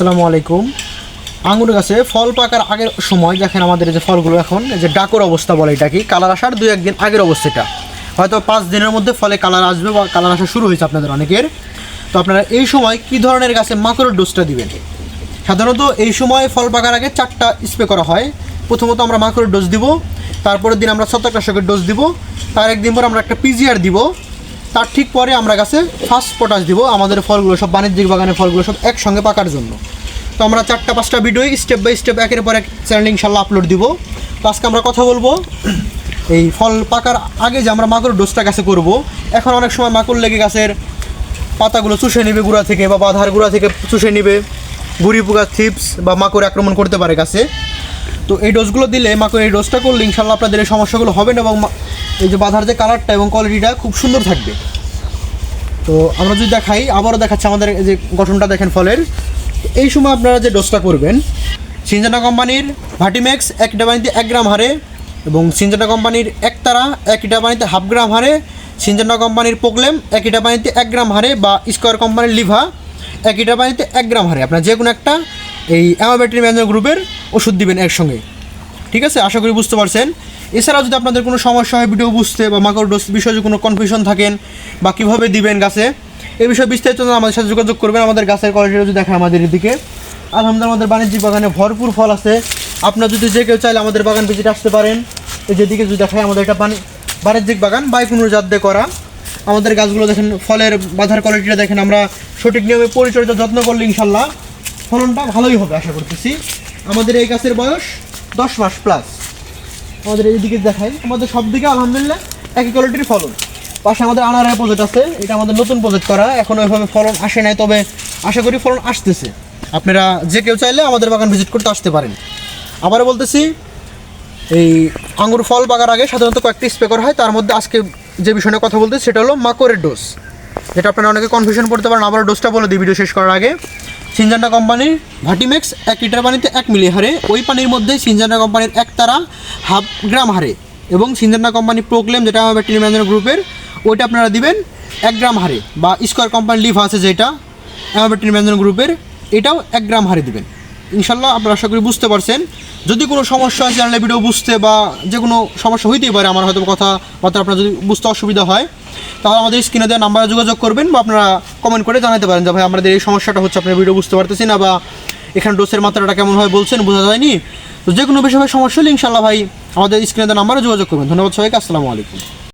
আসসালামু আলাইকুম। আঙুর গাছে ফল পাকার আগের সময় দেখেন আমাদের যে ফলগুলো এখন যে ডাকর অবস্থা বলে, এটা কি কালার আসার 2-1 দিন আগের অবস্থাটা, হয়তো 5 দিনের মধ্যে ফলে কালার আসবে বা কালার আসা শুরু হয়েছে আপনাদের অনেকের। তো আপনারা এই সময় কি ধরনের গাছে মাকড়ের ডোজটা দিবেন? সাধারণত এই সময় ফল পাকার আগে 4টা স্প্রে করা হয়। প্রথমত আমরা মাকড়ের ডোজ দিব, তারপরের দিন আমরা ছত্রাকনাশকের ডোজ দিব, তার একদিন পর আমরা একটা পিজিআর দিব, তার ঠিক পরে আমরা গাছে ফার্স্ট পটাশ দিব। আমাদের ফলগুলো সব বাণিজ্যিক বাগানের ফলগুলো সব একসঙ্গে পাকার জন্য। তো আমরা 4-5টা ভিডিও স্টেপ বাই স্টেপ একের পর এক চ্যানেলে ইনশাল্লাহ আপলোড দিব। তো আজকে আমরা কথা বলবো এই ফল পাকার আগে যে আমরা মাকড় ডোজটা গাছে করব। এখন অনেক সময় মাকড় লেগে গাছের পাতাগুলো চুষে নেবে গুঁড়া থেকে, বা বাঁধার গুঁড়া থেকে চুষে নেবে, গুড়ি পোকা, থিপস বা মাকড় আক্রমণ করতে পারে গাছে। তো এই ডোজগুলো দিলে, মাকড় এই ডোজটা করলে ইনশাল্লাহ আপনাদের এই সমস্যাগুলো হবে না, এবং এই যে বাঁধার যে কালারটা এবং কোয়ালিটিটা খুব সুন্দর থাকবে। তো আমরা যদি দেখাই, আবারও দেখাচ্ছি আমাদের এই যে গঠনটা দেখেন ফলের। এই সময় আপনারা যে ডোজটা করবেন, সিনজেন্টা কোম্পানির ভাটিম্যাক্স 1 লিটার পানিতে 1 গ্রাম হারে, এবং সিনজেন্টা কোম্পানির একতারা 1 লিটার পানিতে 1/2 গ্রাম হারে, সিনজেন্টা কোম্পানির প্রোক্লেম 1 লিটার পানিতে 1 গ্রাম হারে, বা স্কোয়ার কোম্পানির লিভা 1 লিটার পানিতে 1 গ্রাম হারে আপনার যে কোনো একটা এই অ্যামাবেট্রিন ম্যানজেন গ্রুপের ওষুধ দিবেন একসঙ্গে। ঠিক আছে, আশা করি বুঝতে পারছেন। এছাড়াও যদি আপনাদের কোনো সমস্যা হয় ভিডিও বুঝতে, বা মাকড় ডোজ বিষয়ে যদি কোনো কনফিউশন থাকেন, বা কীভাবে দিবেন গাছে, এই বিষয়ে বিস্তারিত আমাদের সাথে যোগাযোগ করবেন। আমাদের গাছের কোয়ালিটিটা যদি দেখেন আমাদের এদিকে আলহামদুলিল্লাহ আমাদের বাণিজ্যিক বাগানে ভরপুর ফল আছে। আপনারা যদি যে কেউ চাইলে আমাদের বাগান ভিজিট আসতে পারেন। এই যেদিকে যদি দেখায় আমাদের এটা বাণিজ্যিক বাগান বাইকুনুর জাত দিয়ে করা। আমাদের গাছগুলো দেখেন, ফলের বাঁধার কোয়ালিটিটা দেখেন। আমরা সঠিক নিয়মে পরিচর্যা যত্ন করলে ইনশাল্লাহ ফলনটা ভালোই হবে আশা করতেছি। আমাদের এই গাছের বয়স 10 মাস প্লাস। আমাদের এইদিকে দেখাই, আমাদের সব দিকে আলহামদুলিল্লাহ একই কোয়ালিটির ফলন। পাশে আমাদের আনারের প্রজেক্ট আছে, এটা আমাদের নতুন প্রজেক্ট করা, এখন ওইভাবে ফলন আসে নাই, তবে আশা করি ফলন আসতেছে। আপনারা যে কেউ চাইলে আমাদের বাগান ভিজিট করতে আসতে পারেন। আবারও বলতেছি, এই আঙ্গুর ফল পাকার আগে সাধারণত কয়েকটি স্প্রে করা হয়। তার মধ্যে আজকে যে বিষয় নিয়ে কথা বলতে সেটা হলো মাকড়ের ডোজ, যেটা আপনারা অনেকে কনফিউশন করতে পারেন। আবার ডোজটা বলে দিই ভিডিও শেষ করার আগে। সিনজেন্টা কোম্পানির ভাটিম্যাক্স 1 লিটার পানিতে 1 মিলি হারে, ওই পানির মধ্যে সিনজেন্টা কোম্পানির একতারা 1/2 গ্রাম হারে, এবং সিনজেন্টা কোম্পানি প্রোক্লেম যেটা আমার ব্যাকটেরিয়া ম্যানেজার গ্রুপের, ওইটা আপনারা দিবেন 1 গ্রাম হারে, বা স্কোয়ার কোম্পানির লিভ আছে যেটা আমার ব্যাকটেরিয়া ম্যানেজার গ্রুপের, এটাও 1 গ্রাম হারে দিবেন। ইনশাল্লাহ আপনারা আশা করি বুঝতে পারছেন। যদি কোনো সমস্যা হয় চ্যানেলে ভিডিও বুঝতে, বা যে কোনো সমস্যা হইতেই পারে, আমার হয়তো কথাবার্তা আপনার যদি বুঝতে অসুবিধা হয়, তাহলে আমাদের স্ক্রিনে দেওয়া নাম্বারে যোগাযোগ করবেন, বা আপনারা কমেন্ট করে জানাতে পারেন যে ভাই আমাদের এই সমস্যাটা হচ্ছে, আপনার ভিডিও বুঝতে পারতেছি না, বা এখানে ডোসের মাত্রাটা কেমন হয় বলছেন, বোঝা যায়নি। তো যে কোনো বিষয়ে সমস্যা হলে ইনশাল্লাহ ভাই আমাদের স্ক্রিনে দেওয়া নাম্বারে যোগাযোগ করবেন। ধন্যবাদ সবাইকে, আসসালামু আলাইকুম।